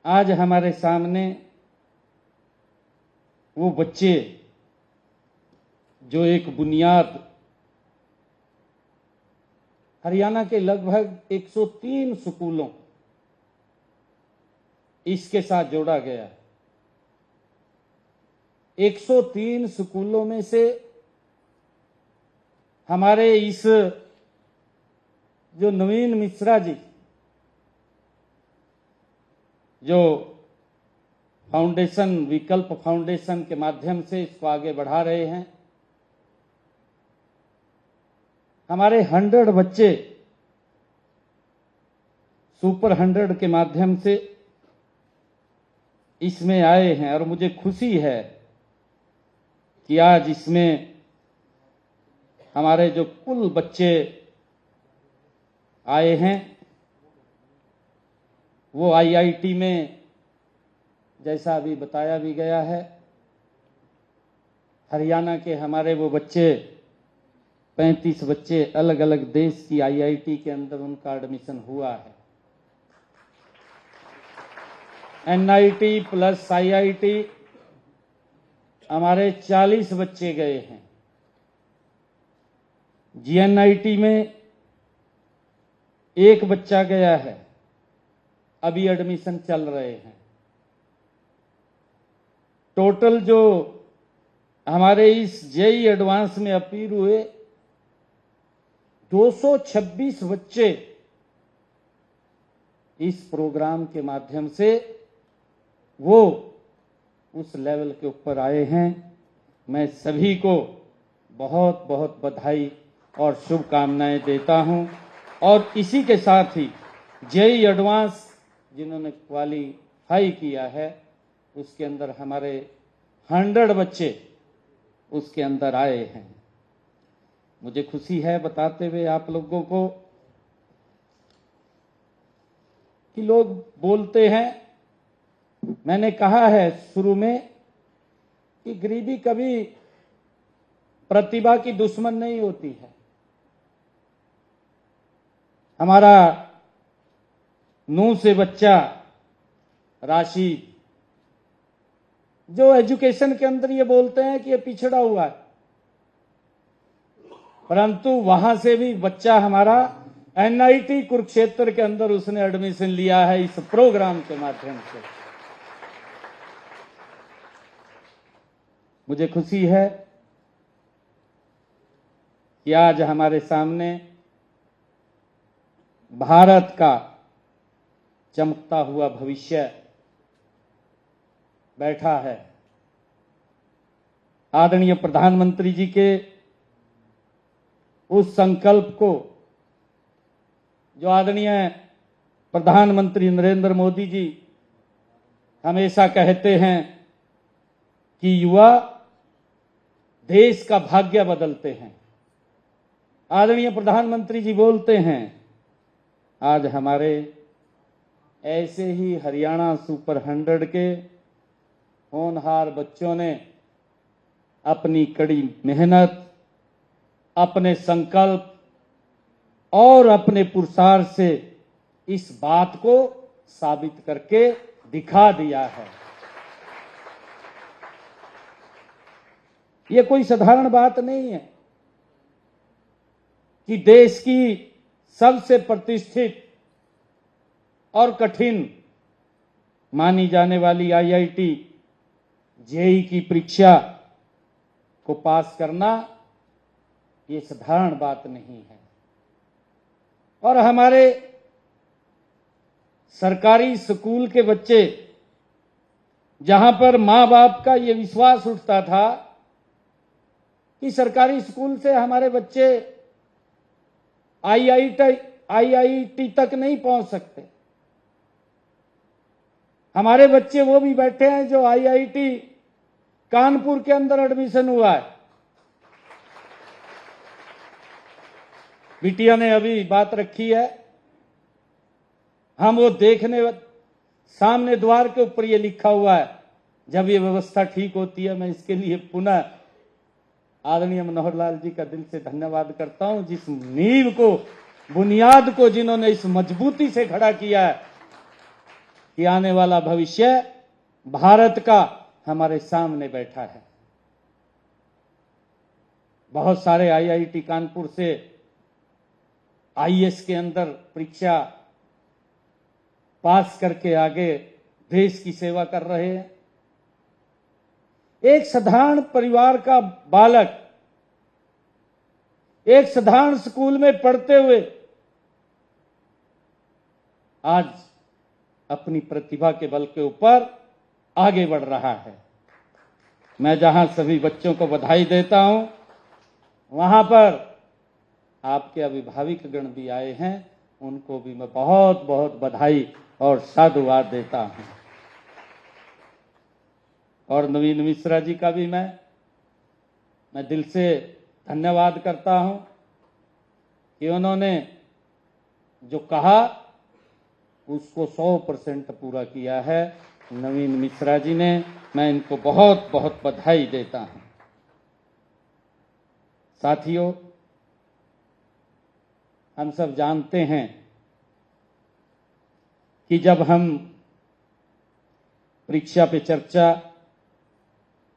आज हमारे सामने वो बच्चे जो एक बुनियाद हरियाणा के लगभग 103 स्कूलों इसके साथ जोड़ा गया। 103 स्कूलों में से हमारे इस जो नवीन मिश्रा जी जो फाउंडेशन विकल्प फाउंडेशन के माध्यम से इसको आगे बढ़ा रहे हैं, हमारे 100 बच्चे सुपर 100 के माध्यम से इसमें आए हैं और मुझे खुशी है कि आज इसमें हमारे जो कुल बच्चे आए हैं वो आईआईटी में, जैसा अभी बताया भी गया है, हरियाणा के हमारे वो बच्चे 35 बच्चे अलग अलग देश की आईआईटी के अंदर उनका एडमिशन हुआ है। एनआईटी प्लस आईआईटी हमारे 40 बच्चे गए हैं। जीएनआईटी में एक बच्चा गया है, अभी एडमिशन चल रहे हैं। टोटल जो हमारे इस जेई एडवांस में अपील हुए 226 बच्चे इस प्रोग्राम के माध्यम से वो उस लेवल के ऊपर आए हैं। मैं सभी को बहुत बहुत बधाई और शुभकामनाएं देता हूं और इसी के साथ ही जेई एडवांस जिन्होंने क्वालिफाई किया है उसके अंदर हमारे 100 बच्चे उसके अंदर आए हैं। मुझे खुशी है बताते हुए आप लोगों को कि लोग बोलते हैं, मैंने कहा है शुरू में कि गरीबी कभी प्रतिभा की दुश्मन नहीं होती है। हमारा नूह से बच्चा राशिद जो एजुकेशन के अंदर ये बोलते हैं कि ये पिछड़ा हुआ है, परंतु वहां से भी बच्चा हमारा एनआईटी कुरुक्षेत्र के अंदर उसने एडमिशन लिया है इस प्रोग्राम के माध्यम से। मुझे खुशी है कि आज हमारे सामने भारत का चमकता हुआ भविष्य बैठा है। आदरणीय प्रधानमंत्री जी के उस संकल्प को जो आदरणीय प्रधानमंत्री नरेंद्र मोदी जी हमेशा कहते हैं कि युवा देश का भाग्य बदलते हैं। आदरणीय प्रधानमंत्री जी बोलते हैं, आज हमारे ऐसे ही हरियाणा सुपर 100 के होनहार बच्चों ने अपनी कड़ी मेहनत, अपने संकल्प और अपने पुरुषार्थ से इस बात को साबित करके दिखा दिया है। ये कोई साधारण बात नहीं है कि देश की सबसे प्रतिष्ठित और कठिन मानी जाने वाली आईआईटी जेई की परीक्षा को पास करना ये साधारण बात नहीं है। और हमारे सरकारी स्कूल के बच्चे जहां पर मां बाप का ये विश्वास उठता था कि सरकारी स्कूल से हमारे बच्चे आईआईटी तक नहीं पहुंच सकते, हमारे बच्चे वो भी बैठे हैं जो आईआईटी कानपुर के अंदर एडमिशन हुआ है। बिटिया ने अभी बात रखी है, हम वो देखने सामने द्वार के ऊपर ये लिखा हुआ है। जब ये व्यवस्था ठीक होती है मैं इसके लिए पुनः आदरणीय मनोहर लाल जी का दिल से धन्यवाद करता हूं, जिस नींव को बुनियाद को जिन्होंने इस मजबूती से खड़ा किया है। कि आने वाला भविष्य भारत का हमारे सामने बैठा है। बहुत सारे आईआईटी कानपुर से आईएएस के अंदर परीक्षा पास करके आगे देश की सेवा कर रहे हैं। एक साधारण परिवार का बालक एक साधारण स्कूल में पढ़ते हुए आज अपनी प्रतिभा के बल के ऊपर आगे बढ़ रहा है। मैं जहां सभी बच्चों को बधाई देता हूं, वहां पर आपके अभिभावक गण भी आए हैं, उनको भी मैं बहुत बहुत बधाई और साधुवाद देता हूं। और नवीन मिश्रा जी का भी मैं दिल से धन्यवाद करता हूं कि उन्होंने जो कहा उसको 100% पूरा किया है। नवीन मिश्रा जी ने, मैं इनको बहुत बहुत बधाई देता हूं। साथियों, हम सब जानते हैं कि जब हम परीक्षा पे चर्चा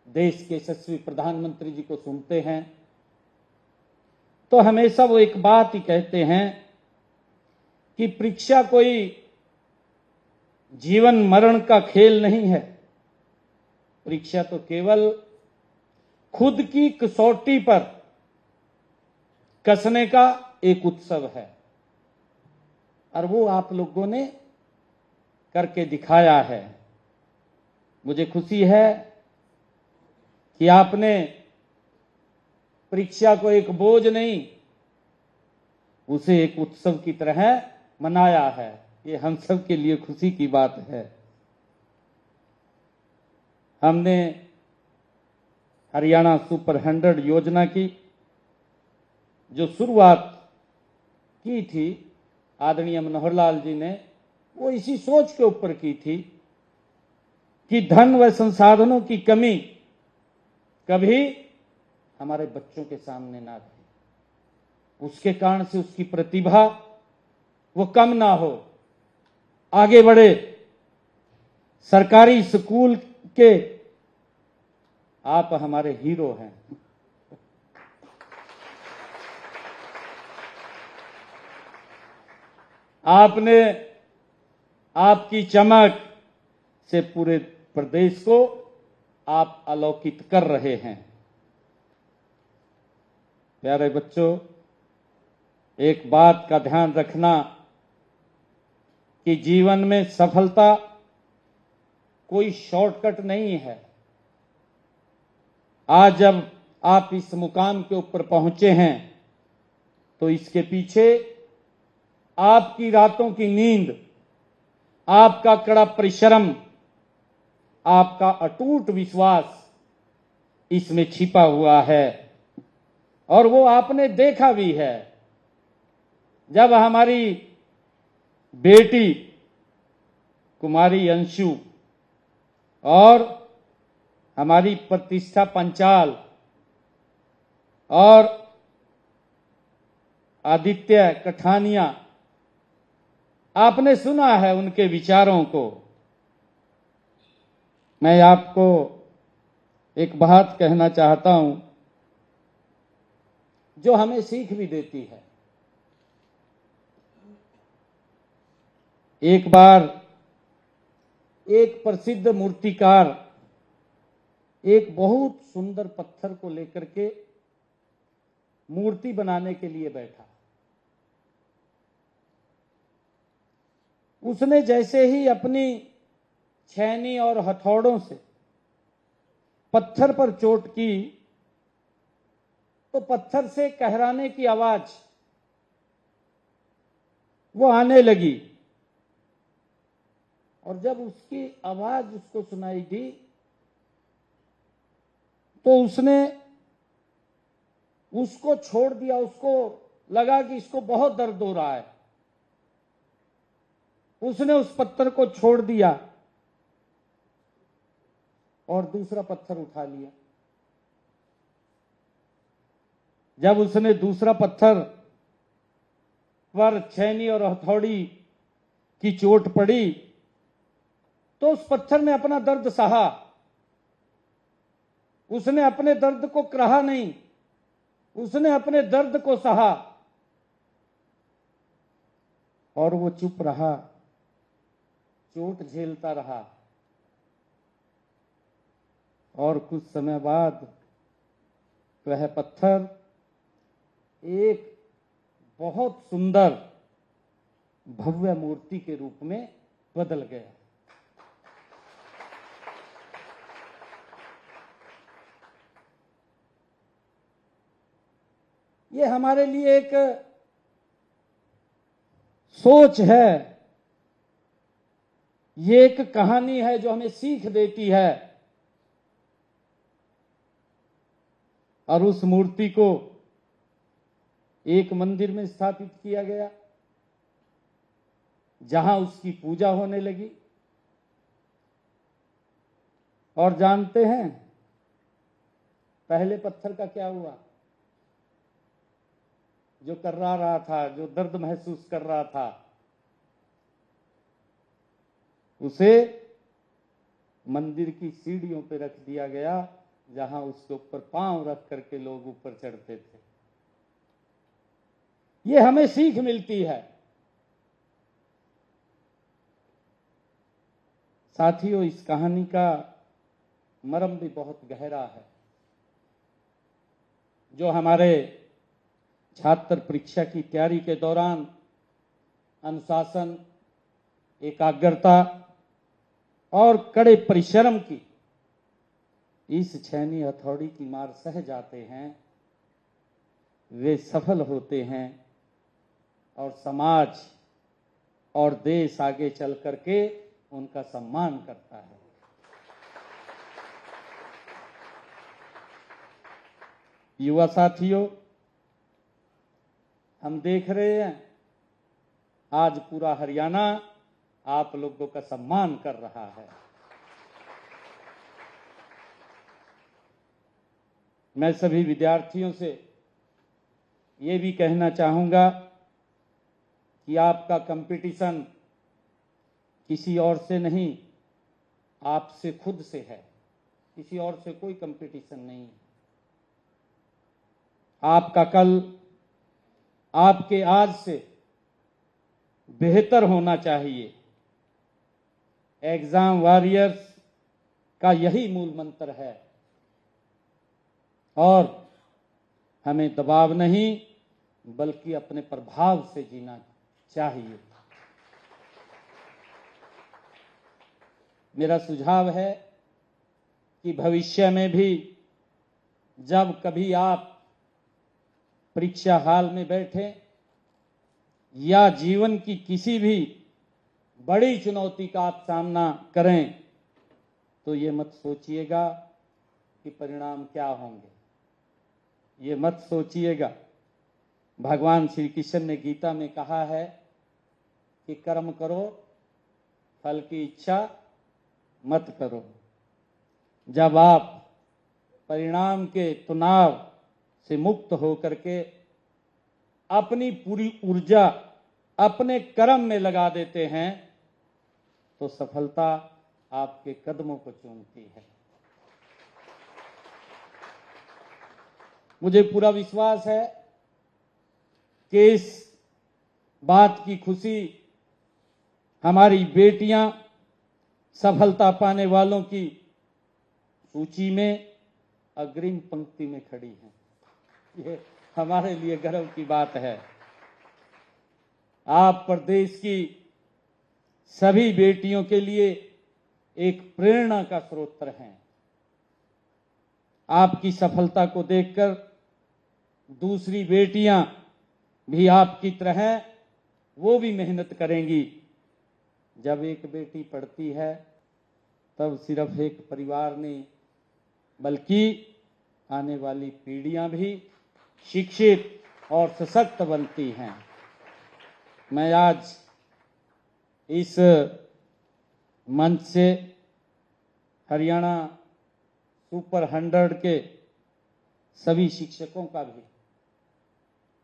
देश के यशस्वी प्रधानमंत्री जी को सुनते हैं तो हमेशा वो एक बात ही कहते हैं कि परीक्षा कोई जीवन मरण का खेल नहीं है। परीक्षा तो केवल खुद की कसौटी पर कसने का एक उत्सव है, और वो आप लोगों ने करके दिखाया है। मुझे खुशी है कि आपने परीक्षा को एक बोझ नहीं, उसे एक उत्सव की तरह मनाया है। ये हम सब के लिए खुशी की बात है। हमने हरियाणा सुपर 100 योजना की जो शुरुआत की थी आदरणीय मनोहर लाल जी ने, वो इसी सोच के ऊपर की थी कि धन व संसाधनों की कमी कभी हमारे बच्चों के सामने ना रहे, उसके कारण से उसकी प्रतिभा वो कम ना हो, आगे बढ़े। सरकारी स्कूल के आप हमारे हीरो हैं। आपने आपकी चमक से पूरे प्रदेश को आप अलौकित कर रहे हैं। प्यारे बच्चों, एक बात का ध्यान रखना कि जीवन में सफलता कोई शॉर्टकट नहीं है। आज जब आप इस मुकाम के ऊपर पहुंचे हैं तो इसके पीछे आपकी रातों की नींद, आपका कड़ा परिश्रम, आपका अटूट विश्वास इसमें छिपा हुआ है, और वो आपने देखा भी है। जब हमारी बेटी कुमारी अंशु और हमारी प्रतिष्ठा पंचाल और आदित्य कठानिया, आपने सुना है उनके विचारों को। मैं आपको एक बात कहना चाहता हूं जो हमें सीख भी देती है। एक बार एक प्रसिद्ध मूर्तिकार एक बहुत सुंदर पत्थर को लेकर के मूर्ति बनाने के लिए बैठा। उसने जैसे ही अपनी छेनी और हथौड़ों से पत्थर पर चोट की तो पत्थर से कहराने की आवाज वो आने लगी, और जब उसकी आवाज उसको सुनाई दी तो उसने उसको छोड़ दिया। उसको लगा कि इसको बहुत दर्द हो रहा है, उसने उस पत्थर को छोड़ दिया और दूसरा पत्थर उठा लिया। जब उसने दूसरा पत्थर पर छेनी और हथौड़ी की चोट पड़ी तो उस पत्थर ने अपना दर्द सहा, उसने अपने दर्द को कराहा नहीं, उसने अपने दर्द को सहा और वो चुप रहा, चोट झेलता रहा। और कुछ समय बाद वह पत्थर एक बहुत सुंदर भव्य मूर्ति के रूप में बदल गया। ये हमारे लिए एक सोच है, ये एक कहानी है जो हमें सीख देती है। और उस मूर्ति को एक मंदिर में स्थापित किया गया, जहां उसकी पूजा होने लगी। और जानते हैं पहले पत्थर का क्या हुआ? जो कर्रा रहा था, जो दर्द महसूस कर रहा था, उसे मंदिर की सीढ़ियों पर रख दिया गया, जहां उसके ऊपर पांव रख करके लोग ऊपर चढ़ते थे। ये हमें सीख मिलती है। साथियों, इस कहानी का मर्म भी बहुत गहरा है। जो हमारे छात्र परीक्षा की तैयारी के दौरान अनुशासन, एकाग्रता और कड़े परिश्रम की इस छैनी हथौड़ी की मार सह जाते हैं, वे सफल होते हैं और समाज और देश आगे चल करके उनका सम्मान करता है। युवा साथियों, हम देख रहे हैं आज पूरा हरियाणा आप लोगों का सम्मान कर रहा है। मैं सभी विद्यार्थियों से ये भी कहना चाहूंगा कि आपका कंपटीशन किसी और से नहीं, आपसे खुद से है। किसी और से कोई कंपटीशन नहीं है। आपका कल आपके आज से बेहतर होना चाहिए। एग्जाम वॉरियर्स का यही मूल मंत्र है। और हमें दबाव नहीं बल्कि अपने प्रभाव से जीना चाहिए। मेरा सुझाव है कि भविष्य में भी जब कभी आप परीक्षा हॉल में बैठे या जीवन की किसी भी बड़ी चुनौती का आप सामना करें, तो ये मत सोचिएगा कि परिणाम क्या होंगे। ये मत सोचिएगा। भगवान श्री कृष्ण ने गीता में कहा है कि कर्म करो, फल की इच्छा मत करो। जब आप परिणाम के तनाव से मुक्त होकर के अपनी पूरी ऊर्जा अपने कर्म में लगा देते हैं, तो सफलता आपके कदमों को चूमती है। मुझे पूरा विश्वास है कि इस बात की खुशी हमारी बेटियां सफलता पाने वालों की सूची में अग्रिम पंक्ति में खड़ी हैं। ये हमारे लिए गर्व की बात है। आप प्रदेश की सभी बेटियों के लिए एक प्रेरणा का स्रोत हैं। आपकी सफलता को देखकर दूसरी बेटियां भी आपकी तरह वो भी मेहनत करेंगी। जब एक बेटी पढ़ती है तब सिर्फ एक परिवार नहीं बल्कि आने वाली पीढ़ियां भी शिक्षित और सशक्त बनती हैं। मैं आज इस मंच से हरियाणा सुपर 100 के सभी शिक्षकों का भी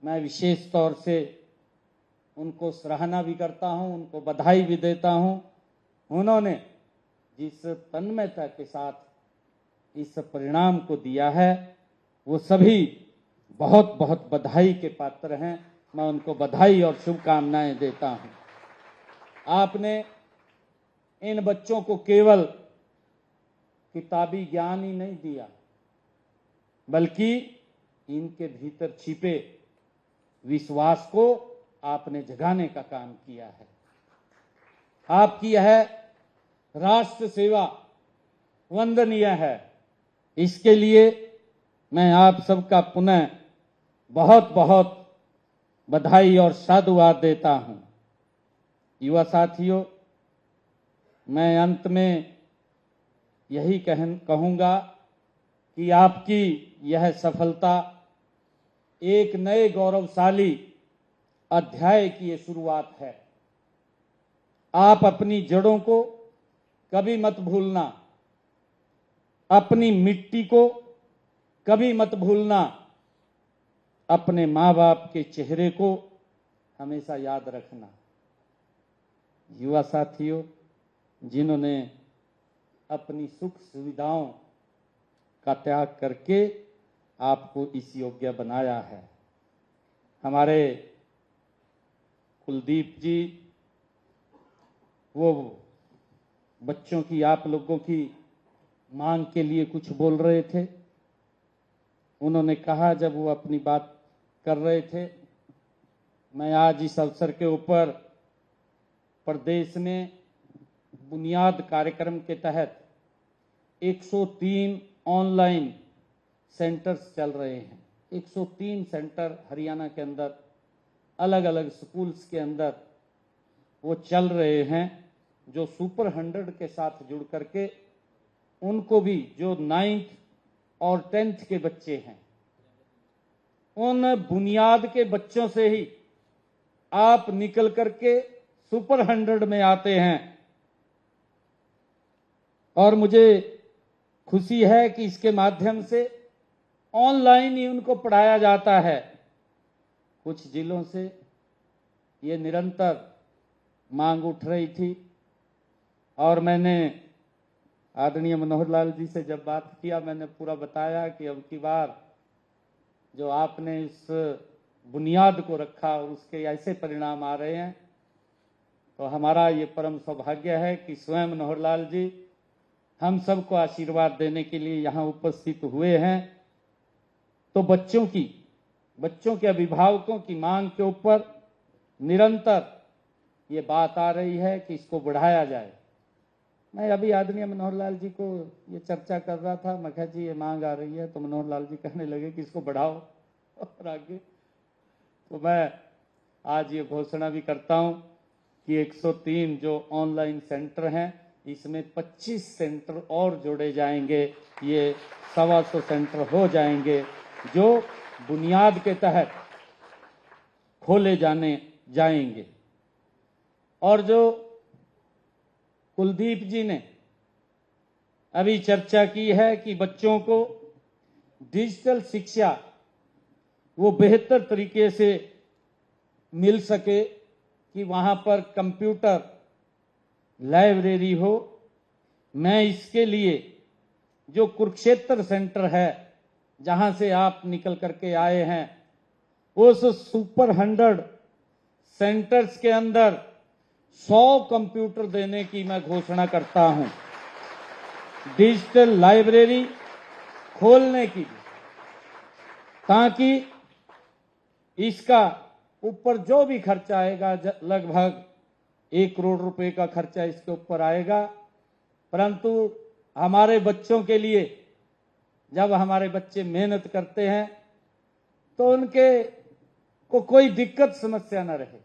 मैं विशेष तौर से उनको सराहना भी करता हूं, उनको बधाई भी देता हूं। उन्होंने जिस तन्मयता के साथ इस परिणाम को दिया है, वो सभी बहुत बहुत बधाई के पात्र हैं। मैं उनको बधाई और शुभकामनाएं देता हूं। आपने इन बच्चों को केवल किताबी ज्ञान ही नहीं दिया, बल्कि इनके भीतर छिपे विश्वास को आपने जगाने का काम किया है। आपकी यह राष्ट्र सेवा वंदनीय है। इसके लिए मैं आप सबका पुनः बहुत बहुत बधाई और साधुवाद देता हूं। युवा साथियों, मैं अंत में यही कहूंगा कि आपकी यह सफलता एक नए गौरवशाली अध्याय की ये शुरुआत है। आप अपनी जड़ों को कभी मत भूलना, अपनी मिट्टी को कभी मत भूलना, अपने माँ बाप के चेहरे को हमेशा याद रखना। युवा साथियों, जिन्होंने अपनी सुख सुविधाओं का त्याग करके आपको इस योग्य बनाया है, हमारे कुलदीप जी वो बच्चों की, आप लोगों की मांग के लिए कुछ बोल रहे थे। उन्होंने कहा, जब वो अपनी बात कर रहे थे, मैं आज इस अवसर के ऊपर प्रदेश में बुनियाद कार्यक्रम के तहत 103 ऑनलाइन सेंटर्स चल रहे हैं। 103 सेंटर हरियाणा के अंदर अलग अलग स्कूल्स के अंदर वो चल रहे हैं, जो सुपर 100 के साथ जुड़ करके उनको भी, जो 9th और 10th के बच्चे हैं, उन बुनियाद के बच्चों से ही आप निकल करके सुपर 100 में आते हैं। और मुझे खुशी है कि इसके माध्यम से ऑनलाइन ही उनको पढ़ाया जाता है। कुछ जिलों से ये निरंतर मांग उठ रही थी और मैंने आदरणीय मनोहर लाल जी से जब बात किया, मैंने पूरा बताया कि अब की बार जो आपने इस बुनियाद को रखा और उसके ऐसे परिणाम आ रहे हैं, तो हमारा ये परम सौभाग्य है कि स्वयं मनोहर लाल जी हम सबको आशीर्वाद देने के लिए यहाँ उपस्थित हुए हैं। तो बच्चों के अभिभावकों की मांग के ऊपर निरंतर ये बात आ रही है कि इसको बढ़ाया जाए। मैं अभी आदरणीय मनोहर लाल जी को ये चर्चा कर रहा था, मैं कहा जी ये मांग आ रही है, तो मनोहर लाल जी कहने लगे कि इसको बढ़ाओ और आगे। तो मैं आज ये घोषणा भी करता हूं कि 103 जो ऑनलाइन सेंटर हैं, इसमें 25 सेंटर और जोड़े जाएंगे। ये 125 सेंटर हो जाएंगे जो बुनियाद के तहत खोले जाएंगे। और जो कुलदीप जी ने अभी चर्चा की है कि बच्चों को डिजिटल शिक्षा वो बेहतर तरीके से मिल सके, कि वहां पर कंप्यूटर लाइब्रेरी हो। मैं इसके लिए जो कुरुक्षेत्र सेंटर है, जहां से आप निकल करके आए हैं, उस सुपर 100 सेंटर्स के अंदर 100 कंप्यूटर देने की मैं घोषणा करता हूं, डिजिटल लाइब्रेरी खोलने की, ताकि इसका ऊपर जो भी खर्चा आएगा, लगभग 1 करोड़ रुपए का खर्चा इसके ऊपर आएगा, परंतु हमारे बच्चों के लिए, जब हमारे बच्चे मेहनत करते हैं तो उनके को कोई दिक्कत समस्या न रहे।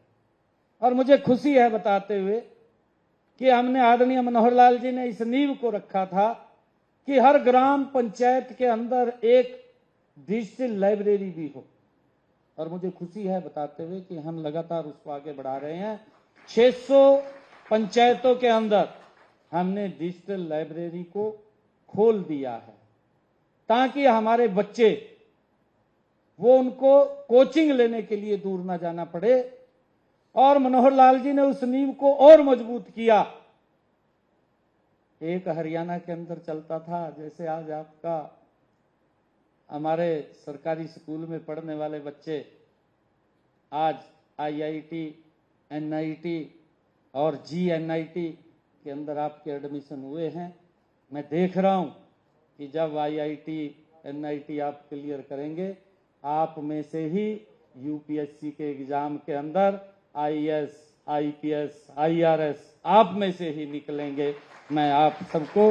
और मुझे खुशी है बताते हुए कि हमने, आदरणीय मनोहर लाल जी ने इस नींव को रखा था कि हर ग्राम पंचायत के अंदर एक डिजिटल लाइब्रेरी भी हो। और मुझे खुशी है बताते हुए कि हम लगातार उसको आगे बढ़ा रहे हैं। 600 पंचायतों के अंदर हमने डिजिटल लाइब्रेरी को खोल दिया है, ताकि हमारे बच्चे, वो उनको कोचिंग लेने के लिए दूर ना जाना पड़े। और मनोहर लाल जी ने उस नींव को और मजबूत किया एक हरियाणा के अंदर चलता था, जैसे आज आपका हमारे सरकारी स्कूल में पढ़ने वाले बच्चे आज IIT, NIT और GNIT के अंदर आपके एडमिशन हुए हैं। मैं देख रहा हूं कि जब IIT, NIT आप क्लियर करेंगे, आप में से ही UPSC के एग्जाम के अंदर IAS, IPS, IRS आप में से ही निकलेंगे। मैं आप सबको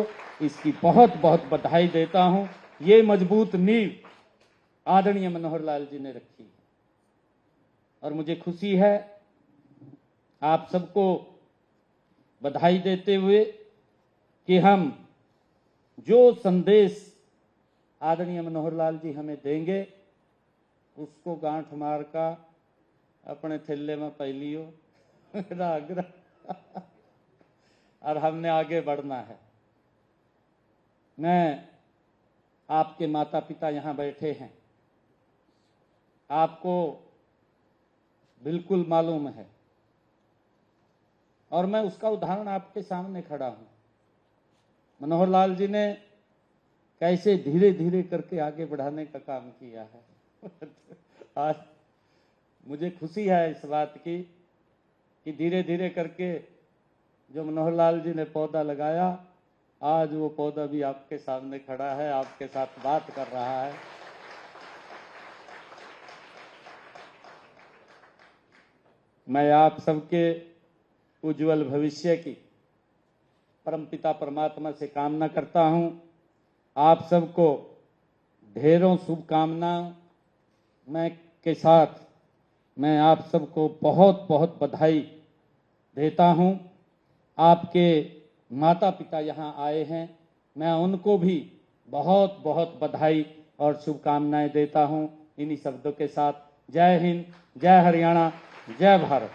इसकी बहुत बहुत बधाई देता हूं। ये मजबूत नींव आदरणीय मनोहर लाल जी ने रखी है और मुझे खुशी है आप सबको बधाई देते हुए कि हम जो संदेश आदरणीय मनोहर लाल जी हमें देंगे उसको गांठ मार का अपने थैले में पै लियो और हमने आगे बढ़ना है। मैं आपके माता पिता यहां बैठे हैं, आपको बिल्कुल मालूम है और मैं उसका उदाहरण आपके सामने खड़ा हूं। मनोहर लाल जी ने कैसे धीरे धीरे करके आगे बढ़ाने का काम किया है। आज मुझे खुशी है इस बात की कि धीरे धीरे करके जो मनोहर लाल जी ने पौधा लगाया, आज वो पौधा भी आपके सामने खड़ा है, आपके साथ बात कर रहा है। मैं आप सबके उज्जवल भविष्य की परमपिता परमात्मा से कामना करता हूं। आप सबको ढेरों शुभकामनाओं के साथ मैं आप सबको बहुत बहुत बधाई देता हूं। आपके माता पिता यहां आए हैं, मैं उनको भी बहुत बहुत बधाई और शुभकामनाएं देता हूं। इन्हीं शब्दों के साथ जय हिंद, जय हरियाणा, जय भारत।